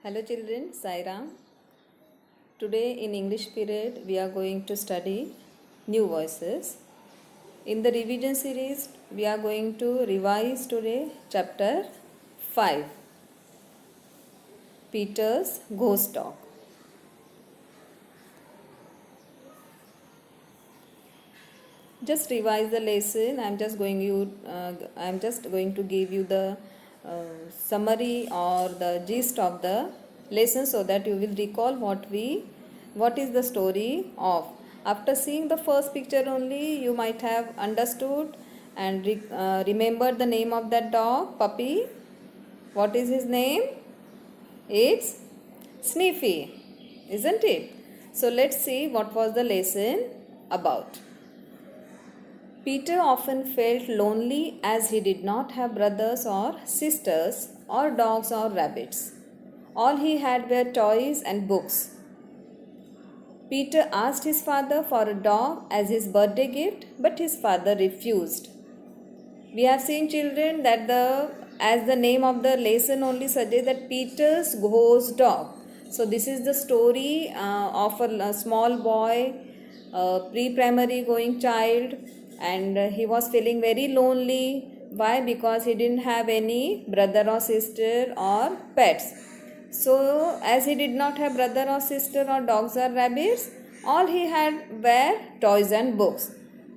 Hello children, Sairam. Today in English period we are going to study new voices. In the revision series we are going to revise today chapter 5, Peter's Ghost Talk. Just revise the lesson. I'm just going to give you the summary or the gist of the lesson so that you will recall what is the story of. After seeing the first picture only, you might have understood and remembered the name of that dog, puppy. What is his name? It's Sniffy, isn't it? So let's see what was the lesson about. Peter often felt lonely as he did not have brothers or sisters or dogs or rabbits. All he had were toys and books. Peter asked his father for a dog as his birthday gift, but his father refused. We have seen children that as the name of the lesson only suggests that Peter's ghost dog. So this is the story of a small boy, pre-primary going child, and he was feeling very lonely. Why? Because he didn't have any brother or sister or pets. So as he did not have brother or sister or dogs or rabbits, all he had were toys and books.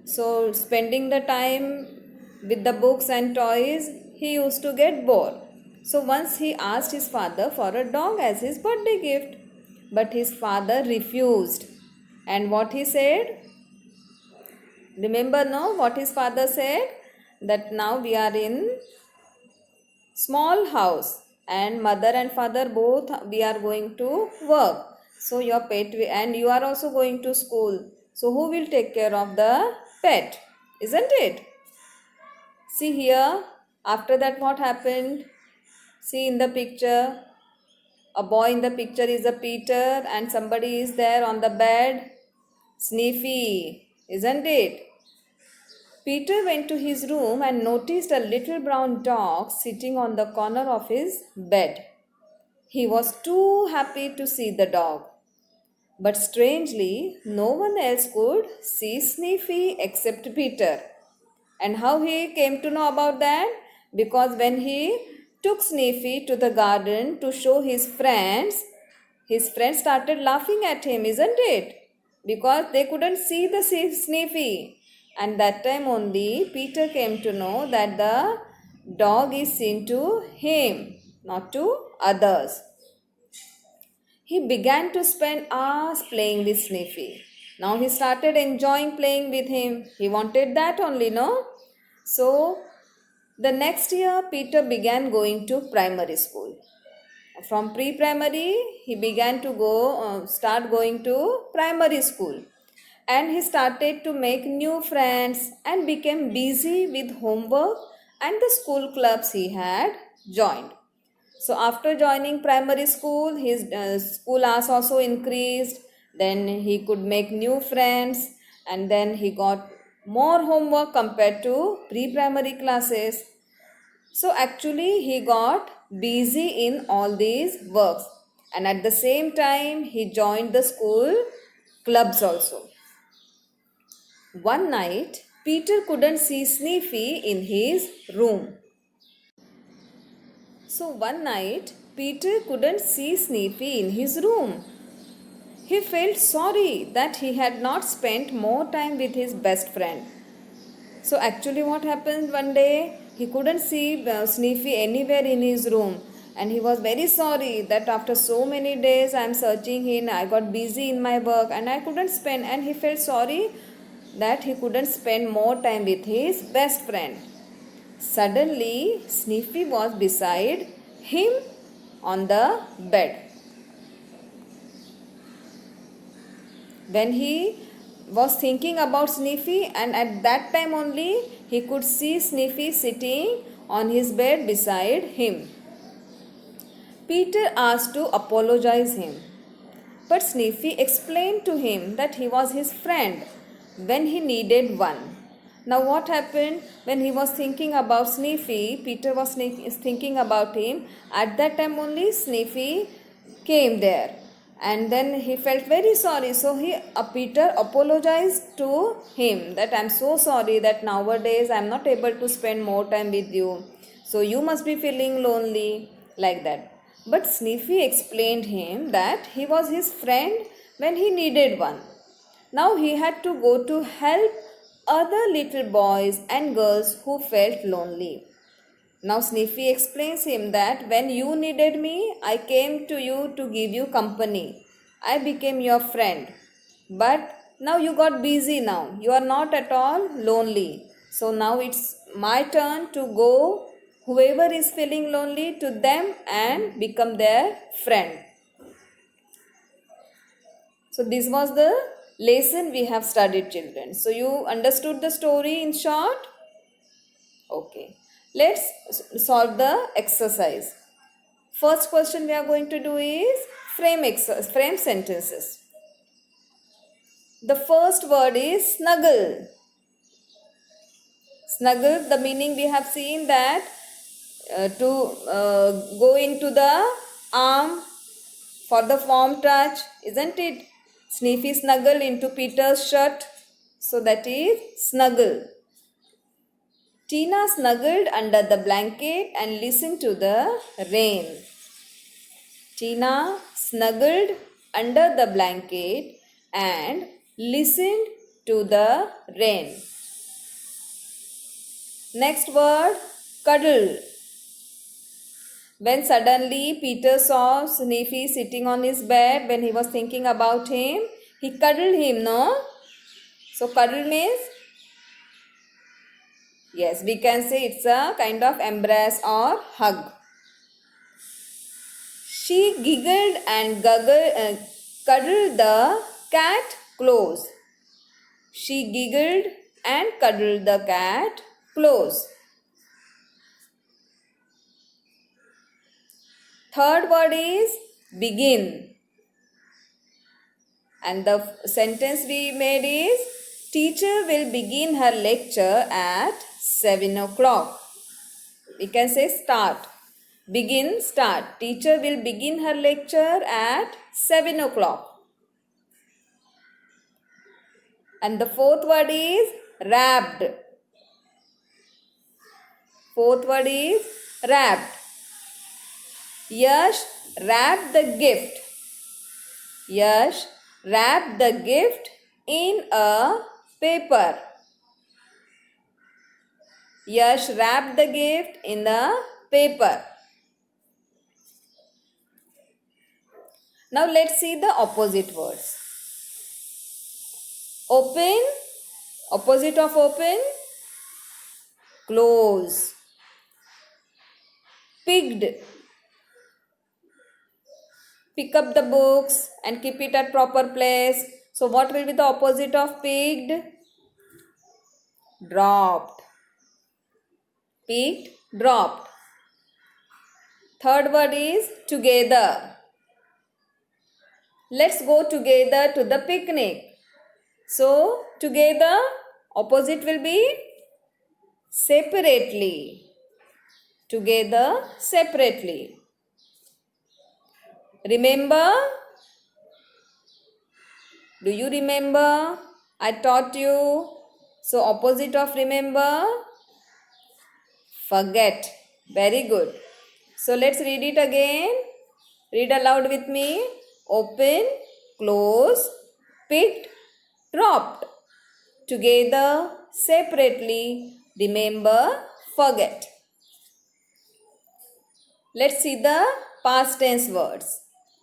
So spending the time with the books and toys, he used to get bored. So once he asked his father for a dog as his birthday gift, but his father refused. And what he said? Remember, no, what his father said? That now we are in small house and mother and father both we are going to work. So your pet and you are also going to school. So who will take care of the pet? Isn't it? See here, after that what happened? See in the picture, a boy in the picture is a Peter and somebody is there on the bed, Sniffy, isn't it? Peter went to his room and noticed a little brown dog sitting on the corner of his bed. He was too happy to see the dog. But strangely, no one else could see Sniffy except Peter. And how he came to know about that? Because when he took Sniffy to the garden to show his friends started laughing at him, isn't it? Because they couldn't see the Sniffy. And that time only Peter came to know that the dog is seen to him, not to others. He began to spend hours playing with Sniffy. Now he started enjoying playing with him. He wanted that only, no? So the next year, Peter began going to primary school. From pre-primary, he began to start going to primary school. And he started to make new friends and became busy with homework and the school clubs he had joined. So after joining primary school, his school hours also increased. Then he could make new friends and then he got more homework compared to pre-primary classes. So actually he got busy in all these works and at the same time he joined the school clubs also. One night Peter couldn't see Sniffy in his room. So one night Peter couldn't see Sniffy in his room. He felt sorry that he had not spent more time with his best friend. So actually what happened one day, he couldn't see Sniffy anywhere in his room and he was very sorry that after so many days I am searching him, I got busy in my work and I couldn't spend, and he felt sorry that he couldn't spend more time with his best friend. Suddenly Sniffy was beside him on the bed. When he was thinking about Sniffy, and at that time only he could see Sniffy sitting on his bed beside him. Peter asked to apologize him, but Sniffy explained to him that he was his friend when he needed one. Now what happened when he was thinking about Sniffy, Peter was thinking about him. At that time only Sniffy came there, and then he felt very sorry. So Peter apologized to him that I'm so sorry that nowadays I'm not able to spend more time with you, so you must be feeling lonely, like that. But Sniffy explained him that he was his friend when he needed one. Now he had to go to help other little boys and girls who felt lonely. Now Sniffy explains him that when you needed me, I came to you to give you company. I became your friend. But now you got busy now. You are not at all lonely. So now it's my turn to go whoever is feeling lonely to them and become their friend. So this was the lesson we have studied, children. So you understood the story in short? Okay. Let's solve the exercise. First question we are going to do is frame sentences. The first word is snuggle. Snuggle, the meaning we have seen that to go into the arm for the warm touch, isn't it? Sniffy snuggle into Peter's shirt, so that is snuggle. Tina snuggled under the blanket and listened to the rain. Tina snuggled under the blanket and listened to the rain. Next word, cuddle. When suddenly Peter saw Sniffy sitting on his bed when he was thinking about him, he cuddled him, no? So cuddle means, yes, we can say it's a kind of embrace or hug. She giggled and cuddled the cat close. She giggled and cuddled the cat close. Third word is begin. And the sentence we made is, teacher will begin her lecture at 7 o'clock. We can say start. Begin, start. Teacher will begin her lecture at 7 o'clock. And the fourth word is wrapped. Fourth word is wrapped. Yash wrapped the gift. Yash wrapped the gift in a paper. Yash wrapped the gift in a paper. Now let's see the opposite words. Open, opposite of open, close. Picked, pick up the books and keep it at proper place. So what will be the opposite of picked? Dropped. Picked, dropped. Third word is together. Let's go together to the picnic. So together, opposite will be separately. Together, separately. Remember? Do you remember? I taught you. So opposite of remember, forget. Very good. So let's read it again. Read aloud with me. Open, close, picked, dropped. Together, separately, remember, forget. Let's see the past tense words.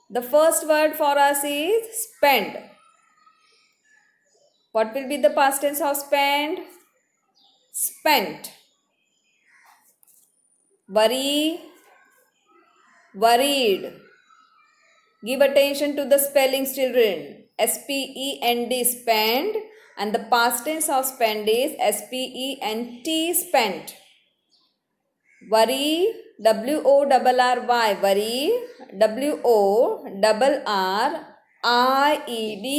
The first word for us is spend. What will be the past tense of spend? Spent. Worry, worried. Give attention to the spellings, children. S-P-E-N-D, spend, and the past tense of spend is S-P-E-N-T, spent. Worry, W-O-R-R-Y, worry, W-O-R-R-I-E-D,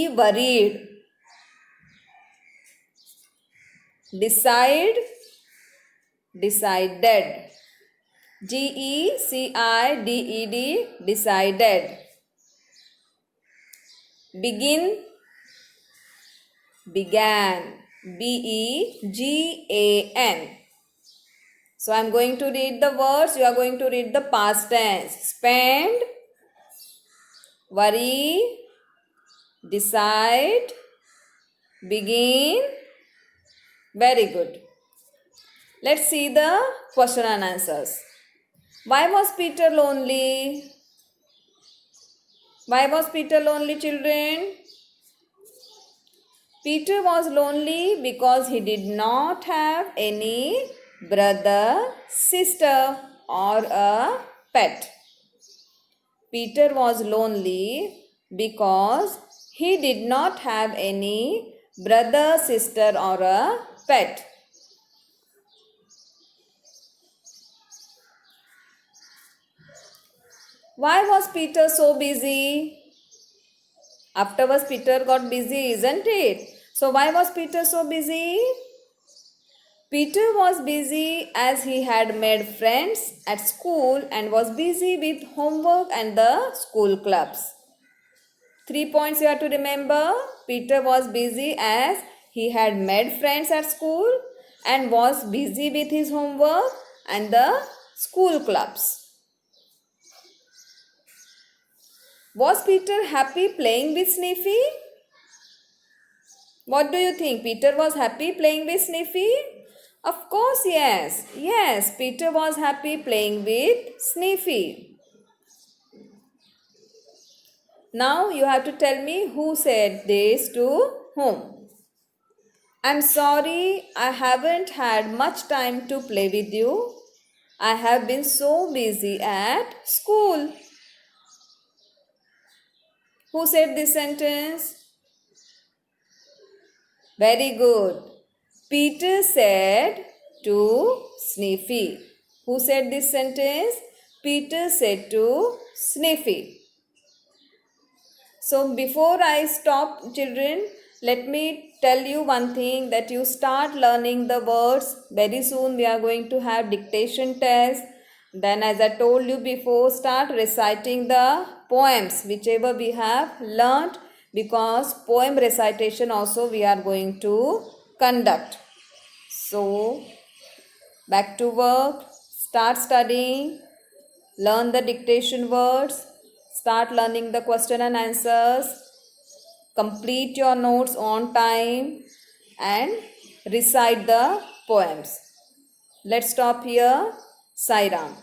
worried. Decide, decided. G-E-C-I-D-E-D, decided. Begin, began. Began. So I am going to read the words. You are going to read the past tense. Spend, worry, decide, begin. Very good. Let's see the question and answers. Why was Peter lonely? Why was Peter lonely, children? Peter was lonely because he did not have any brother, sister, or a pet. Peter was lonely because he did not have any brother, sister, or a pet. Why was Peter so busy? Afterwards, Peter got busy, isn't it? So, why was Peter so busy? Peter was busy as he had made friends at school and was busy with homework and the school clubs. 3 points you have to remember. Peter was busy as he had made friends at school and was busy with his homework and the school clubs. Was Peter happy playing with Sniffy? What do you think? Peter was happy playing with Sniffy? Of course, yes. Yes, Peter was happy playing with Sniffy. Now you have to tell me who said this to whom. I'm sorry, I haven't had much time to play with you. I have been so busy at school. Who said this sentence? Very good. Peter said to Sniffy. Who said this sentence? Peter said to Sniffy. So before I stop, children, let me tell you one thing, that you start learning the words. Very soon we are going to have dictation test. Then, as I told you before, start reciting the poems whichever we have learnt, because poem recitation also we are going to conduct. So back to work, start studying, learn the dictation words, start learning the question and answers, complete your notes on time and recite the poems. Let's stop here. Sai Ram.